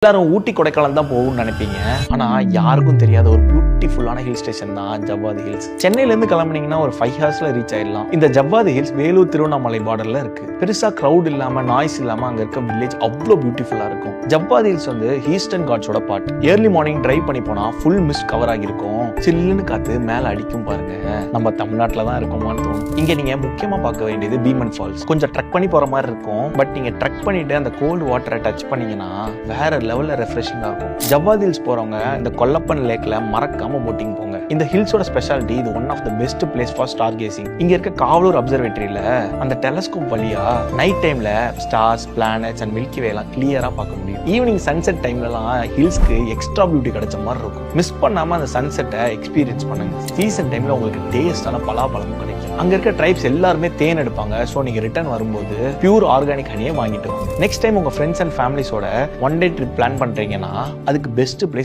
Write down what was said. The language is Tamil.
எல்லாரும் ஊட்டி கொடைக்கானல் தான் போகும்னு நினைப்பீங்க. ஆனா யாருக்கும் தெரியாத ஒரு பியூட்டிஃபுல்லான ஹில் ஸ்டேஷன் தான் ஜவ்வாது ஹில்ஸ். சென்னையில இருந்து கிளம்புனீங்கன்னா ஒரு 5 ஹவர்ஸ்ல ரீச் ஆயிடலாம். இந்த ஜவ்வாது ஹில்ஸ் வேலூர் திருவண்ணாமலை பார்டர்ல இருக்கு. பெருசா கிரௌட் இல்லாம நாய்ஸ் இல்லாம அங்க இருக்க வில்லேஜ் அவ்வளோ பியூட்டிஃபுல்லா இருக்கும். ஜவ்வாது ஹில்ஸ் வந்து ஈஸ்டர்ன் காட்ஸோட பார்ட். ஏர்லி மார்னிங் டிரைவ் பண்ணி போனா ஃபுல் மிஸ்ட் கவர் ஆகிருக்கும். சில்லுன்னு காத்து மேல அடிக்கும் பாருங்க. நம்ம தமிழ்நாட்டில் தான் இருக்கோமான்னு தோணும். இங்க நீங்க முக்கியமா பார்க்க வேண்டியது பீமன் ஃபால்ஸ். கொஞ்சம் ட்ரெக் பண்ணி போற மாதிரி இருக்கும். பட் நீங்க ட்ரெக் பண்ணிட்டு அந்த கோல்டு வாட்டரை டச் பண்ணீங்கன்னா வேற லெவல்ல ரெஃப்ரெஷிங்கா இருக்கும். ஜவ்வாது ஹில்ஸ் போறவங்க இந்த கொல்லப்பன் லேக்ல மறக்காம போட்டிங் போங்க. இந்த ஹில்ஸோட ஸ்பெஷாலிட்டி இது one of the best place for star gazing. இங்க இருக்க காவலூர் அப்சர்வேட்டரியில அந்த டெலஸ்கோப் வழியா நைட் டைம்ல stars, planets and milky way எல்லாம் கிளியரா பார்க்க முடியும். ஈவினிங் சன்செட் டைம்லலாம் ஹில்ஸ்க்கு எக்ஸ்ட்ரா பியூட்டி கிடைச்ச மாதிரி இருக்கும். மிஸ் பண்ணாம அந்த சன்செட்டை எக்ஸ்பீரியன்ஸ் பண்ணுங்க. சீசன் டைம்ல உங்களுக்கு டேஸ்டான பலாப்பழமும் கிடைக்கும். அங்க இருக்க ட்ரைப்ஸ் எல்லாருமே தேன் எடுப்பாங்க. ஸோ நீங்க ரிட்டர்ன் வரும்போது பியூர் ஆர்கானிக் ஹனியை வாங்கிட்டு வாங்க. நெக்ஸ்ட் டைம் உங்க ஃப்ரெண்ட்ஸ் அண்ட் ஃபேமிலிஸோட 1 டே ட்ரிப் பிளான் பண்றீங்கன்னா அதுக்கு பெஸ்ட் பிளேஸ்